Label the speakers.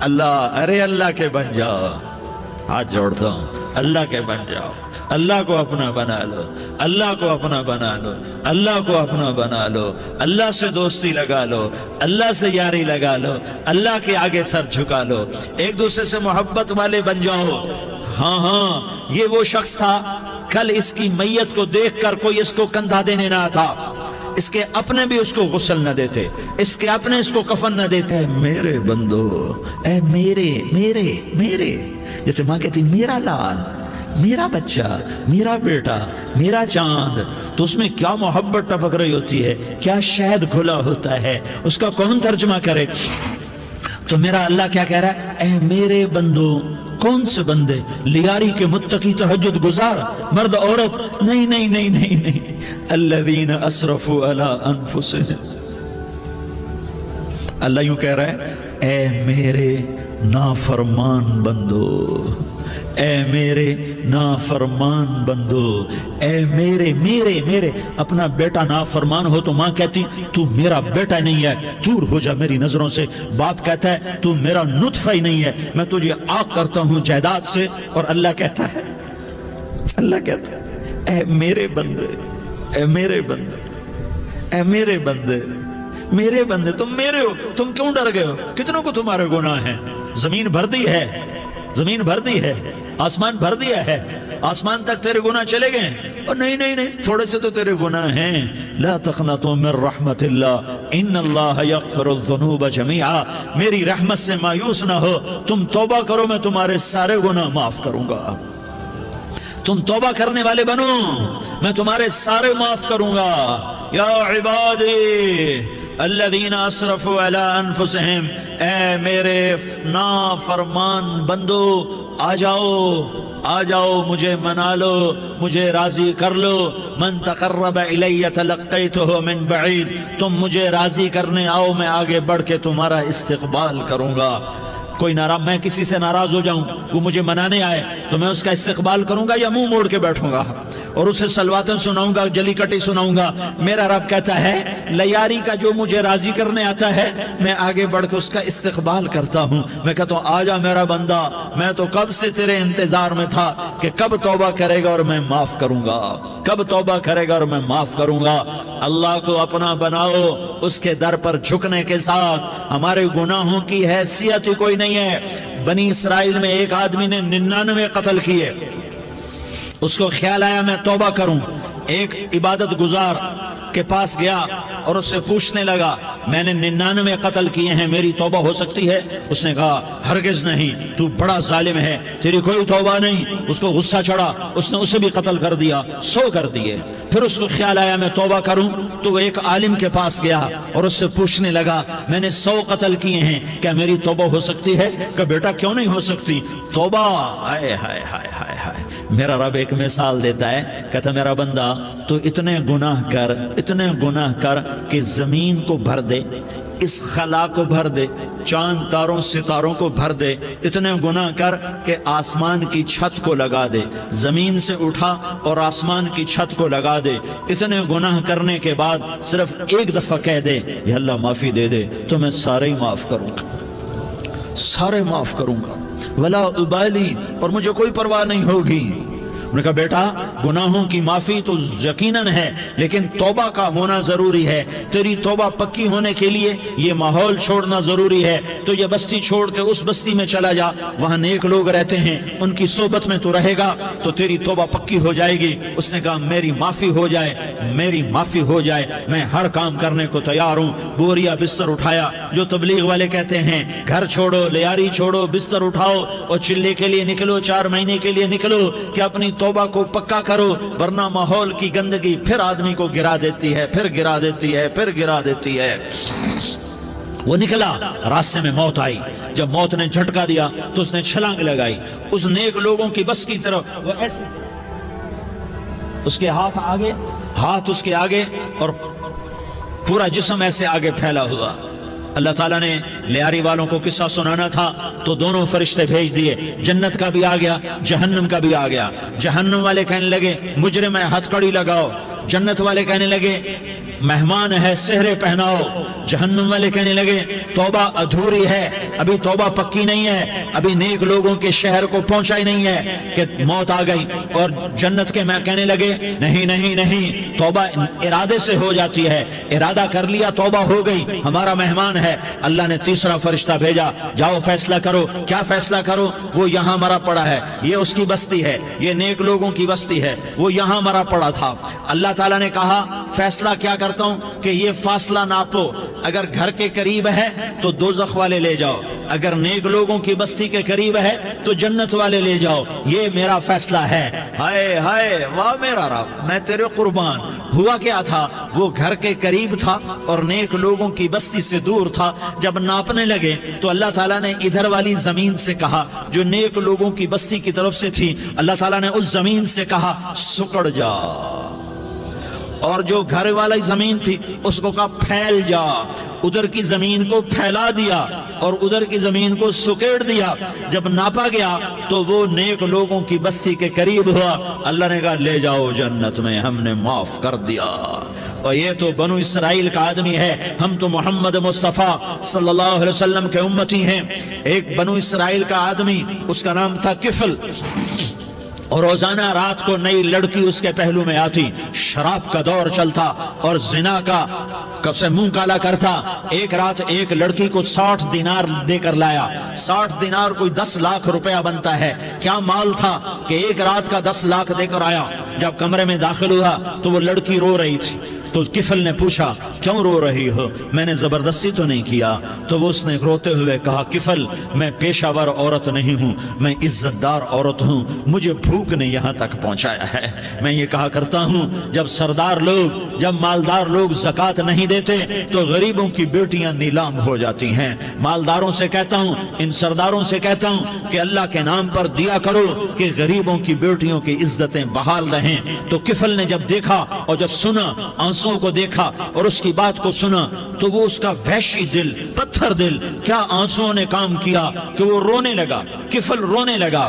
Speaker 1: اللہ، ارے اللہ کے بن جاؤ، ہاتھ جوڑتا ہوں، اللہ کے بن جاؤ، اللہ کو اپنا بنا لو، اللہ کو اپنا بنا لو، اللہ کو اپنا بنا لو، اللہ سے دوستی لگا لو، اللہ سے یاری لگا لو، اللہ کے آگے سر جھکا لو، ایک دوسرے سے محبت والے بن جاؤ۔ ہاں ہاں، یہ وہ شخص تھا، کل اس کی میت کو دیکھ کر کوئی اس کو کندھا دینے نہ تھا، اس کے اپنے بھی اس کو غسل نہ دیتے، اس کے اپنے اس کو کفن نہ دیتے۔ اے میرے بندو، اے میرے میرے میرے، جیسے ماں کہتی میرا لال، میرا بچہ، میرا بیٹا، میرا چاند، تو اس میں کیا محبت ٹپک رہی ہوتی ہے، کیا شہد گھلا ہوتا ہے، اس کا کون ترجمہ کرے؟ تو میرا اللہ کیا کہہ رہا ہے؟ اے میرے بندو، کون سے بندے؟ لیاری کے متقی، تہجد گزار، مرد عورت، نہیں نہیں نہیں نہیں نہیں، الذین اسرفوا علی انفسہم۔ اللہ یوں کہہ رہا ہے، اے میرے نافرمان بندو، اے میرے نافرمان بندو، اے میرے میرے میرے۔ اپنا بیٹا نافرمان ہو تو ماں کہتی تو میرا بیٹا نہیں ہے، دور ہو جا میری نظروں سے۔ باپ کہتا ہے تو میرا نطفہ ہی نہیں ہے، میں تجھے عاق کرتا ہوں جائیداد سے۔ اور اللہ کہتا ہے، اللہ کہتا ہے، اے میرے بندے، اے میرے بندے، اے میرے بندے، میرے بندے، تم میرے ہو، تم کیوں ڈر گئے ہو؟ کتنوں کو تمہارے گناہ ہیں؟ زمین بھر دی ہے، زمین بھر دی ہے، آسمان بھر دیا ہے، آسمان تک تیرے گناہ چلے گئے۔ اور نہیں نہیں نہیں، تھوڑے سے تو تیرے گناہ ہیں۔ لا تقنطوا من رحمت اللہ ان اللہ یغفر الذنوب جميعا، میری رحمت سے مایوس نہ ہو، تم توبہ کرو، میں تمہارے سارے گناہ معاف کروں گا۔ تم توبہ کرنے والے بنو، میں تمہارے سارے معاف کروں گا۔ یا عبادی الذین اسرفوا علی انفسہم، اے میرے نافرمان بندو، آ جاؤ آ جاؤ، مجھے منا لو، مجھے راضی کر لو۔ من تقرب الی تلقیتہ من بعید، تم مجھے راضی کرنے آؤ، میں آگے بڑھ کے تمہارا استقبال کروں گا۔ کوئی ناراض، میں کسی سے ناراض ہو جاؤں، وہ مجھے منانے آئے تو میں اس کا استقبال کروں گا یا منہ موڑ کے بیٹھوں گا اور اسے سلواتیں سناؤں گا، جلی کٹی سناؤں گا؟ میرا رب کہتا ہے لیاری کا جو مجھے راضی کرنے آتا ہے، میں آگے بڑھ کے اس کا استقبال کرتا ہوں۔ میں کہتا ہوں آجا میرا بندہ، میں تو کب سے تیرے انتظار میں تھا کہ کب توبہ کرے گا اور میں معاف کروں گا، کب توبہ کرے گا اور میں معاف کروں گا۔ اللہ کو اپنا بناؤ، اس کے در پر جھکنے کے ساتھ۔ ہمارے گناہوں کی حیثیت ہی کوئی نہیں ہے۔ بنی اسرائیل میں ایک آدمی نے 99 قتل کیے، اس کو خیال آیا میں توبہ کروں، ایک عبادت گزار کے پاس گیا اور اس سے پوچھنے لگا میں نے 99 قتل کیے ہیں، میری توبہ ہو سکتی ہے؟ اس نے کہا ہرگز نہیں، تو بڑا ظالم ہے، تیری کوئی توبہ نہیں۔ اس کو غصہ چڑھا، اس نے اسے بھی قتل کر دیا، 100 کر دیے۔ پھر اس کو خیال آیا میں توبہ کروں، تو وہ ایک عالم کے پاس گیا اور اس سے پوچھنے لگا میں نے 100 قتل کیے ہیں، کیا میری توبہ ہو سکتی ہے؟ کہ بیٹا کیوں نہیں ہو سکتی توبہ؟ ہائے ہائے ہائے ہائے ہائے۔ میرا رب ایک مثال دیتا ہے، کہتا میرا بندہ تو اتنے گناہ کر، اتنے گناہ کر کہ زمین کو بھر دے، اس خلا کو بھر دے، چاند تاروں ستاروں کو بھر دے، اتنے گناہ کر کہ آسمان کی چھت کو لگا دے، زمین سے اٹھا اور آسمان کی چھت کو لگا دے۔ اتنے گناہ کرنے کے بعد صرف ایک دفعہ کہہ دے یا اللہ معافی دے دے، تو میں سارے ہی معاف کروں گا، سارے معاف کروں گا، ولا ابالی، اور مجھے کوئی پرواہ نہیں ہوگی۔ انہوں نے کہا بیٹا گناہوں کی معافی تو یقیناً ہے، لیکن توبہ کا ہونا ضروری ہے۔ تیری توبہ پکی ہونے کے لیے یہ ماحول چھوڑنا ضروری ہے۔ تو یہ بستی چھوڑ کے اس بستی میں چلا جا، وہاں نیک لوگ رہتے ہیں، ان کی صحبت میں تو رہے گا تو تیری توبہ پکی ہو جائے گی۔ اس نے کہا میری معافی ہو جائے، میری معافی ہو جائے، میں ہر کام کرنے کو تیار ہوں۔ بوریا بستر اٹھایا، جو تبلیغ والے کہتے ہیں گھر چھوڑو، لیاری چھوڑو، بستر اٹھاؤ اور چلے کے لیے نکلو، 4 مہینے کے لیے نکلو کہ اپنی توبہ کو پکا کرو، ورنہ ماحول کی گندگی پھر آدمی کو گرا دیتی ہے، پھر گرا دیتی ہے، پھر گرا دیتی ہے۔ وہ نکلا، راستے میں موت آئی۔ جب موت نے جھٹکا دیا تو اس نے چھلانگ لگائی اس نیک لوگوں کی بس کی طرف، وہ ایسے اس کے ہاتھ آگے، ہاتھ اس کے آگے اور پورا جسم ایسے آگے پھیلا ہوا۔ اللہ تعالیٰ نے لیاری والوں کو قصہ سنانا تھا تو دونوں فرشتے بھیج دیے، جنت کا بھی آ گیا، جہنم کا بھی آ گیا۔ جہنم والے کہنے لگے مجرم ہے، ہتھ کڑی لگاؤ۔ جنت والے کہنے لگے مہمان ہے سہرے پہناؤ۔ جہنم والے کہنے لگے توبہ ادھوری ہے، ابھی توبہ پکی نہیں ہے، ابھی نیک لوگوں کے شہر کو پہنچا ہی نہیں ہے کہ موت آ گئی۔ اور جنت کے میں کہنے لگے نہیں نہیں نہیں، توبہ ارادے سے ہو جاتی ہے، ارادہ کر لیا توبہ ہو گئی، ہمارا مہمان ہے۔ اللہ نے تیسرا فرشتہ بھیجا، جاؤ فیصلہ کرو۔ کیا فیصلہ کرو؟ وہ یہاں مرا پڑا ہے، یہ اس کی بستی ہے، یہ نیک لوگوں کی بستی ہے، وہ یہاں مرا پڑا تھا۔ اللہ تعالیٰ نے کہا فیصلہ کیا کرتا ہوں کہ یہ فاصلہ ناپو، اگر گھر کے قریب ہے تو دوزخ والے لے جاؤ، اگر نیک لوگوں کی بستی کے قریب ہے تو جنت والے لے جاؤ، یہ میرا فیصلہ ہے۔ ہائے ہائے واہ میرا رب، میں تیرے قربان۔ ہوا کیا تھا؟ وہ گھر کے قریب تھا اور نیک لوگوں کی بستی سے دور تھا۔ جب ناپنے لگے تو اللہ تعالیٰ نے ادھر والی زمین سے کہا جو نیک لوگوں کی بستی کی طرف سے تھی، اللہ تعالیٰ نے اس زمین سے کہا سکڑ جا، اور جو گھر والی زمین تھی اس کو کہا پھیل جا۔ ادھر کی زمین کو پھیلا دیا اور ادھر کی زمین کو سکیڑ دیا۔ جب ناپا گیا تو وہ نیک لوگوں کی بستی کے قریب ہوا۔ اللہ نے کہا لے جاؤ جنت میں، ہم نے معاف کر دیا۔ اور یہ تو بنو اسرائیل کا آدمی ہے، ہم تو محمد مصطفیٰ صلی اللہ علیہ وسلم کے امتی ہیں۔ ایک بنو اسرائیل کا آدمی، اس کا نام تھا کفل، اور روزانہ رات کو نئی لڑکی اس کے پہلو میں آتی، شراب کا دور چلتا اور زنا کا سے منہ کالا کرتا۔ ایک رات ایک لڑکی کو 60 دینار دے کر لایا۔ 60 دینار کوئی 10 لاکھ روپیہ بنتا ہے۔ کیا مال تھا کہ ایک رات کا 10 لاکھ دے کر آیا۔ جب کمرے میں داخل ہوا تو وہ لڑکی رو رہی تھی، تو کفل نے پوچھا کیوں رو رہی ہو؟ میں نے زبردستی تو نہیں کیا۔ تو وہ اس نے روتے ہوئے کہا کفل میں پیشہ ور عورت نہیں ہوں، میں عزت دار عورت ہوں، مجھے بھوک نے یہاں تک پہنچایا ہے۔ میں یہ کہا کرتا ہوں جب سردار لوگ، جب مالدار لوگ زکوٰۃ نہیں دیتے تو غریبوں کی بیٹیاں نیلام ہو جاتی ہیں۔ مالداروں سے کہتا ہوں، ان سرداروں سے کہتا ہوں کہ اللہ کے نام پر دیا کرو کہ غریبوں کی بیٹیوں کی عزتیں بحال رہیں۔ تو کفل نے جب دیکھا اور جب سنا، آنسوں کو دیکھا اور اس کی بات کو سنا، تو وہ اس کا وحشی دل، پتھر دل، کیا آنسوں نے کام کیا کہ وہ رونے لگا، کفل رونے لگا۔